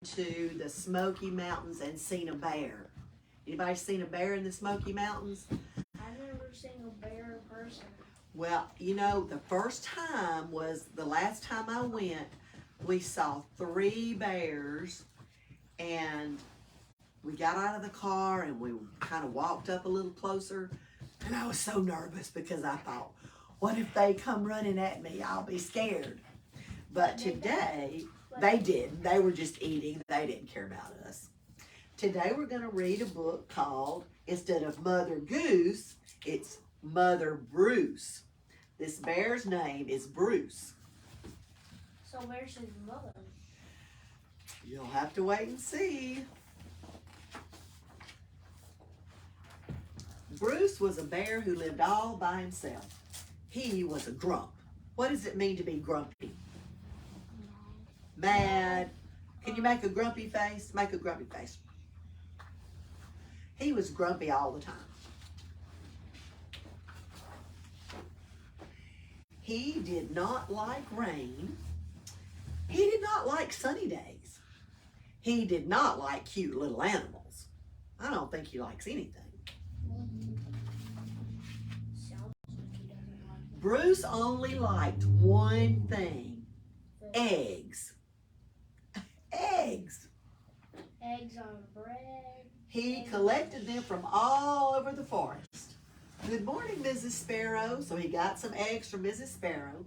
to the Smoky Mountains and seen a bear. Anybody seen a bear in the Smoky Mountains? I've never seen a bear in person. Well, you know, the first time was the last time I went, we saw 3 bears, and we got out of the car and we kind of walked up a little closer, and I was so nervous because I thought, what if they come running at me? I'll be scared. But today, they didn't. They were just eating. They didn't care about us. Today we're going to read a book called, instead of Mother Goose, it's Mother Bruce. This bear's name is Bruce. So where's his mother? You'll have to wait and see. Bruce was a bear who lived all by himself. He was a grump. What does it mean to be grumpy? Mad. Can you make a grumpy face? Make a grumpy face. He was grumpy all the time. He did not like rain. He did not like sunny days. He did not like cute little animals. I don't think he likes anything. Sounds like he doesn't like it. Bruce only liked one thing: eggs. Eggs. Eggs on bread. He collected them from all over the forest. Good morning, Mrs. Sparrow. So he got some eggs from Mrs. Sparrow.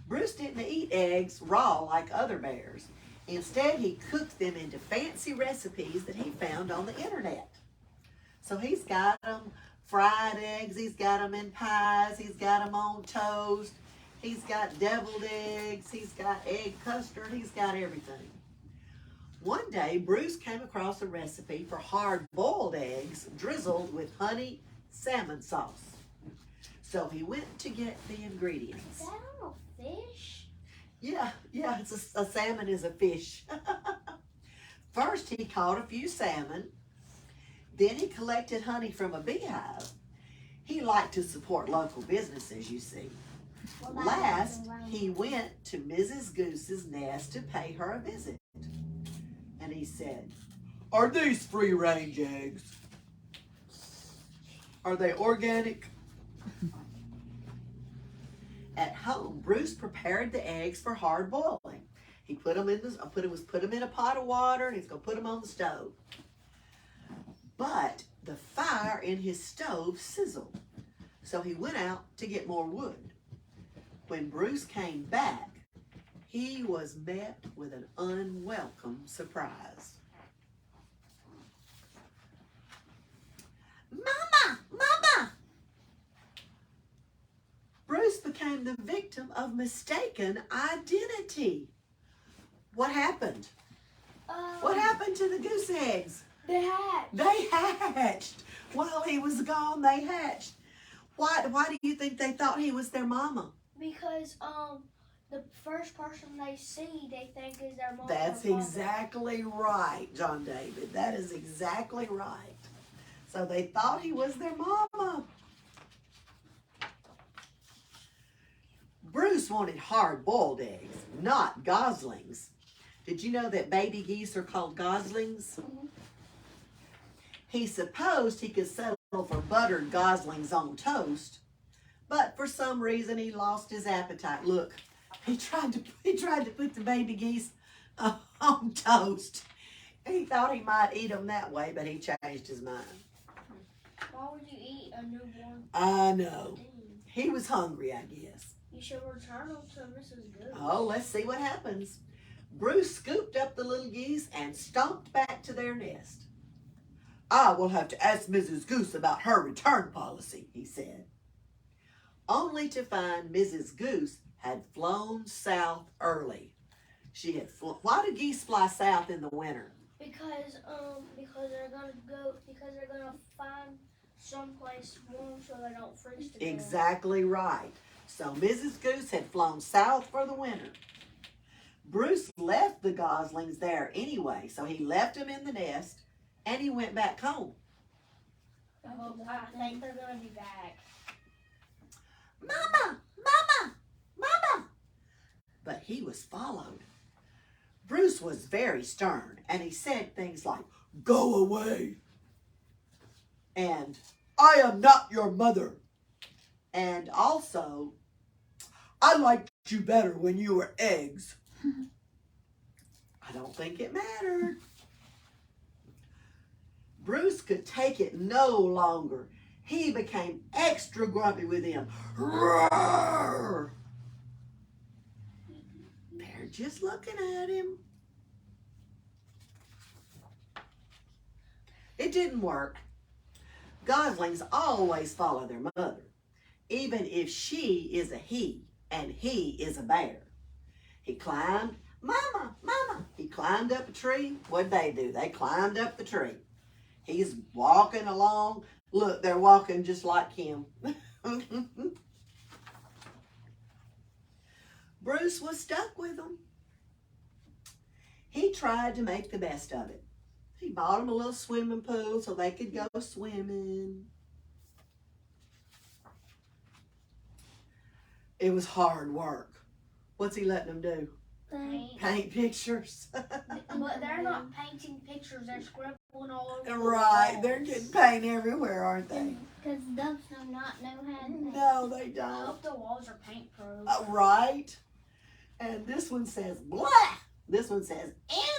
Bruce didn't eat eggs raw like other bears. Instead, he cooked them into fancy recipes that he found on the internet. So he's got them fried eggs, he's got them in pies, he's got them on toast, he's got deviled eggs, he's got egg custard, he's got everything. One day, Bruce came across a recipe for hard-boiled eggs drizzled with honey salmon sauce. So he went to get the ingredients. Is that on a fish? Yeah, it's a salmon is a fish. First, he caught a few salmon. Then he collected honey from a beehive. He liked to support local businesses, you see. Last, he went to Mrs. Goose's nest to pay her a visit. And he said, "Are these free-range eggs? Are they organic?" At home, Bruce prepared the eggs for hard boiling. He put them in a pot of water, and he's going to put them on the stove. But the fire in his stove sizzled, so he went out to get more wood. When Bruce came back, he was met with an unwelcome surprise. Mama! Mama! Bruce became the victim of mistaken identity. What happened? What happened to the goose eggs? They hatched. They hatched. While he was gone, they hatched. Why do you think they thought he was their mama? Because the first person they see, they think is their mom. That's exactly right, John David. That is exactly right. So they thought he was their mama. Bruce wanted hard-boiled eggs, not goslings. Did you know that baby geese are called goslings? Mhm. He supposed he could settle for buttered goslings on toast, but for some reason he lost his appetite. Look, he tried to put the baby geese on toast. He thought he might eat them that way, but he changed his mind. Why would you eat a newborn? I know. Thing? He was hungry, I guess. You should return them to Mrs. Goose. Oh, let's see what happens. Bruce scooped up the little geese and stomped back to their nest. "I will have to ask Mrs. Goose about her return policy," he said. Only to find Mrs. Goose had flown south early. She had Why do geese fly south in the winter? Because they're gonna find someplace warm so they don't freeze to death. Exactly right. So Mrs. Goose had flown south for the winter. Bruce left the goslings there anyway, so he left them in the nest and he went back home. I think they're gonna be back. "Mama! Mama! Mama!" But he was followed. Bruce was very stern, and he said things like, "Go away," and "I am not your mother," and also, "I liked you better when you were eggs." I don't think it mattered. Bruce could take it no longer. He became extra grumpy with him. Roar! They're just looking at him. It didn't work. Goslings always follow their mother, even if she is a he and he is a bear. He climbed, "Mama, Mama." He climbed up a tree. What'd they do? They climbed up the tree. He's walking along. Look, they're walking just like him. Bruce was stuck with them. He tried to make the best of it. He bought them a little swimming pool so they could go swimming. It was hard work. What's he letting them do? Paint pictures. But they're not painting pictures, they're scribbling all over Right, the walls. they're getting paint everywhere, aren't they? Because dogs do not know how to paint. No, they I don't. hope the walls are paint proof. Right. And this one says, "Blah." This one says,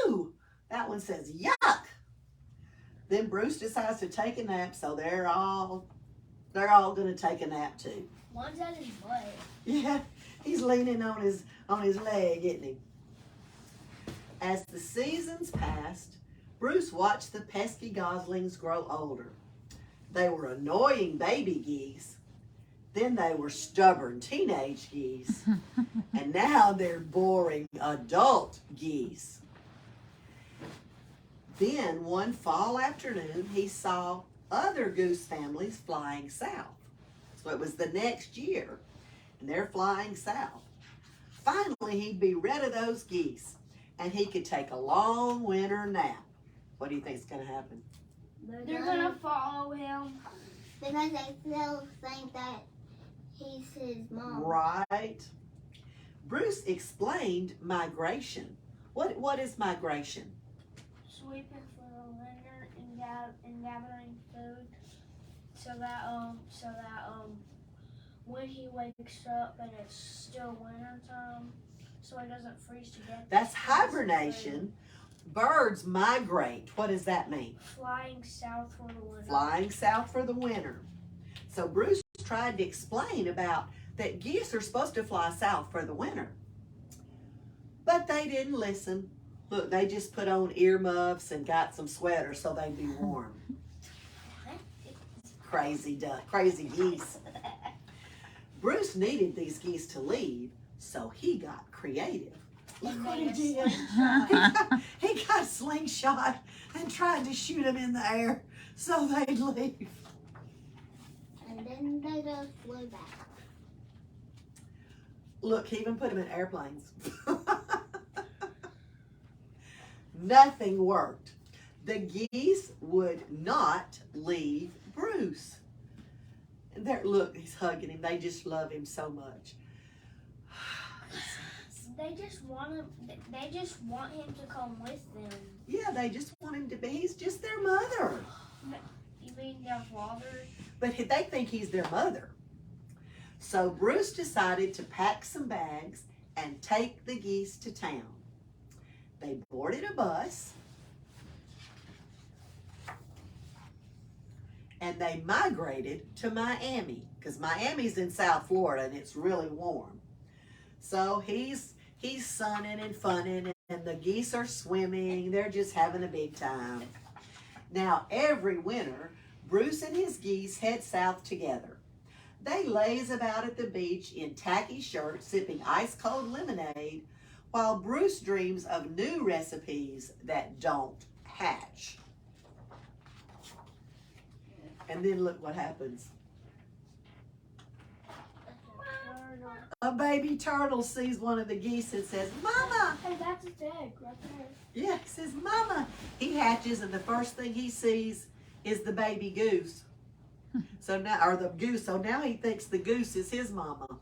"Ew." That one says, "Yuck." Then Bruce decides to take a nap, so they're all going to take a nap too. One's at his butt. Yeah, he's leaning on his leg, isn't he? As the seasons passed, Bruce watched the pesky goslings grow older. They were annoying baby geese. Then they were stubborn teenage geese. And now they're boring adult geese. Then one fall afternoon, he saw other goose families flying south. So it was the next year, and they're flying south. Finally, he'd be rid of those geese, and he could take a long winter nap. What do you think's going to happen? They're gonna follow him. Because they still think that he's his mom. Right. Bruce explained migration. What is migration? Sweeping for the winter and gathering food, so that when he wakes up and it's still winter time, so he doesn't freeze to death. That's hibernation. Birds migrate. What does that mean? Flying south for the winter. Flying south for the winter. So Bruce tried to explain about that geese are supposed to fly south for the winter. But they didn't listen. Look, they just put on earmuffs and got some sweaters so they'd be warm. Crazy geese. Bruce needed these geese to leave, so he got creative. Look what he did. He got a slingshot and tried to shoot them in the air so they'd leave. And then they just flew back. Look, he even put them in airplanes. Nothing worked. The geese would not leave Bruce. Look, he's hugging him. They just love him so much. They just want him. They just want him to come with them. Yeah, they just want him to be. He's just their mother. You mean their father? But they think he's their mother. So Bruce decided to pack some bags and take the geese to town. They boarded a bus and they migrated to Miami because Miami's in South Florida and it's really warm. So he's sunning and funning and the geese are swimming. They're just having a big time. Now every winter, Bruce and his geese head south together. They laze about at the beach in tacky shirts, sipping ice-cold lemonade, while Bruce dreams of new recipes that don't hatch. And then look what happens. A baby turtle sees one of the geese and says, "Mama!" Hey, that's his egg right there. Yeah, he says, "Mama!" He hatches and the first thing he sees is the baby goose. So now he thinks the goose is his mama.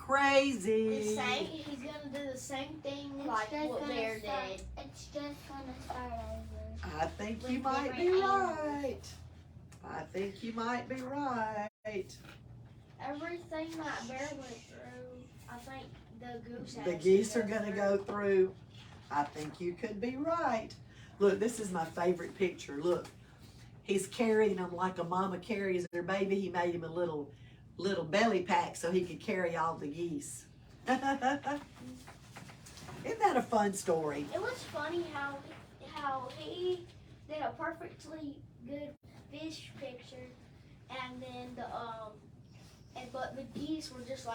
crazy. The same. He's gonna do the same thing like what Bear did. It's just gonna start over. I think you With might be different right. I think you might be right. Everything that Bear went through, I think the goose. The has geese to are gonna go through. I think you could be right. Look, this is my favorite picture. Look, he's carrying them like a mama carries her baby. He made him a little belly pack so he could carry all the geese. Isn't that a fun story? It was funny how he did a perfectly good fish picture, and then but the geese were just like.